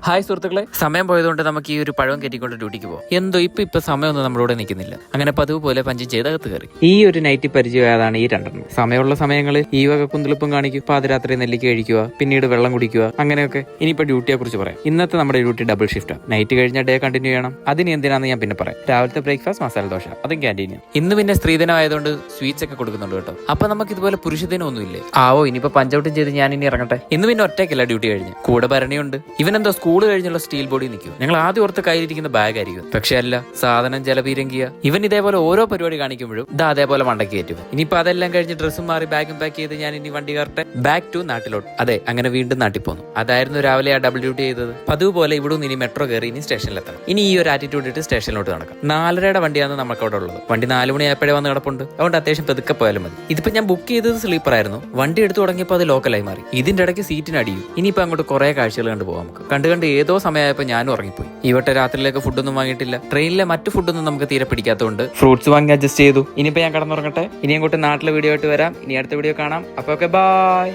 Hi സുഹൃത്തുക്കളെ, സമയം പോയതുകൊണ്ട് നമുക്ക് ഈ ഒരു പഴം കയറ്റിക്കൊണ്ട് ഡ്യൂട്ടിക്ക് പോകാം. എന്തോ ഇപ്പൊ സമയമൊന്നും നമ്മളോട് നിൽക്കുന്നില്ല. അങ്ങനെ പതിവ് പോലെ പഞ്ച് ചെയ്ത് അകത്ത് കയറി. ഈ ഒരു നൈറ്റ് പരിചയമായതാണ് ഈ രണ്ടെണ്ണം. സമയമുള്ള സമയങ്ങളിൽ ഈ വക കുന്തളിപ്പും കാണിക്കും, പാതിരാത്രി നെല്ലിക്ക കഴിക്കുക, പിന്നീട് വെള്ളം കുടിക്കുക, അങ്ങനെയൊക്കെ. ഇനിയിപ്പോ ഡ്യൂട്ടിയെ കുറിച്ച് പറയാം. ഇന്നത്തെ നമ്മുടെ ഡ്യൂട്ടി ഡബിൾ ഷിഫ്റ്റ്. നൈറ്റ് കഴിഞ്ഞ ഡേ കണ്ടിന്യൂ ചെയ്യണം. അതിന് എന്തിനാന്ന് ഞാൻ പിന്നെ പറയാം. രാവിലത്തെ ബ്രേക്ക്ഫാസ്റ്റ് മസാല ദോശ, അതും ക്യാൻറ്റീന്. ഇന്ന് പിന്നെ സ്ത്രീദിനമായതുകൊണ്ട് സ്വീറ്റ്സ് ഒക്കെ കൊടുക്കുന്നുണ്ട് കേട്ടോ. അപ്പൊ നമുക്ക് ഇതുപോലെ പുരുഷദിനം ഒന്നുമില്ലേ? ഇനിയിപ്പോ പഞ്ചൗട്ടും ചെയ്ത് ഞാൻ ഇനി ഇറങ്ങട്ടെ. ഇന്ന് പിന്നെ ഒറ്റയ്ക്കല്ല ഡ്യൂട്ടി കഴിഞ്ഞ്, കൂടെ ഭരണിയുണ്ട്. ഇവനെന്തോ സ്കൂൾ കഴിഞ്ഞുള്ള സ്റ്റീൽ ബോഡി നിൽക്കും. ഞങ്ങൾ ആദ്യം ഓർത്ത് കയ്യിലിരിക്കുന്ന ബാഗ് ആയിരിക്കും, പക്ഷെ അല്ല, സാധനം ജലപീരങ്കിയ. ഇവൻ ഇതേപോലെ ഓരോ പരിപാടി കാണിക്കുമ്പോഴും അതേപോലെ മണ്ടയ്ക്ക് കയറ്റും. ഇനിയിപ്പോ അതെല്ലാം കഴിഞ്ഞ് ഡ്രസ്സും മാറി ബാഗും പാക്ക് ചെയ്ത് ഞാൻ ഇനി വണ്ടി കയറട്ടെ, ബാക്ക് ടു നാട്ടിലോട്ട്. അതെ, അങ്ങനെ വീണ്ടും നാട്ടിൽ പോന്നു. അതായിരുന്നു രാവിലെ ആ ഡബിൾ ഡ്യൂട്ടി ചെയ്തത്. പതിവ് പോലെ ഇവിടെ നിന്ന് ഇനി മെട്രോ കയറി ഇനി സ്റ്റേഷനിലെത്തണം. ഇനി ഈ ഒരു ആറ്റിറ്റ്യൂഡ് ഇട്ട് സ്റ്റേഷനിലോട്ട് നടക്കാം. 4:30 വണ്ടിയാണ് നമുക്ക് അവിടെ ഉള്ളത്. വണ്ടി 4 മണിയായപ്പോഴേ വന്ന് കിടപ്പുണ്ട്. അതുകൊണ്ട് അത്യാവശ്യം പെതുക്കെ പോയാലും മതി. ഇതിപ്പോ ഞാൻ ബുക്ക് ചെയ്തത് സ്ലീപ്പർ ആയിരുന്നു. വണ്ടി എടുത്തു തുടങ്ങിയപ്പോൾ അത് ലോക്കലായി മാറി. ഇതിന്റെ ഇടയ്ക്ക് സീറ്റിന് അടിയും. ഇനിയിപ്പോ അങ്ങോട്ട് കുറെ കാഴ്ചകൾ കണ്ടു പോകാം. നമുക്ക് കണ്ട് ഏതോ സമയമായപ്പോൾ ഞാനും ഉറങ്ങിപ്പോയി. ഈ വട്ടം രാത്രിയിലേക്ക് ഫുഡൊന്നും വാങ്ങിയിട്ടില്ല. ട്രെയിനിലെ മറ്റു ഫുഡൊന്നും നമുക്ക് തീരെ പിടിക്കാത്തതുകൊണ്ട് ഫ്രൂട്ട്സ് വാങ്ങി അഡ്ജസ്റ്റ് ചെയ്തു. ഇനിയിപ്പോ ഞാൻ കിടന്നുറങ്ങട്ടെ. ഇനി അങ്ങോട്ട് നാട്ടിലെ വീഡിയോ ആയിട്ട് വരാം. ഇനി അടുത്ത വീഡിയോ കാണാം. അപ്പൊ ഓക്കെ, ബൈ.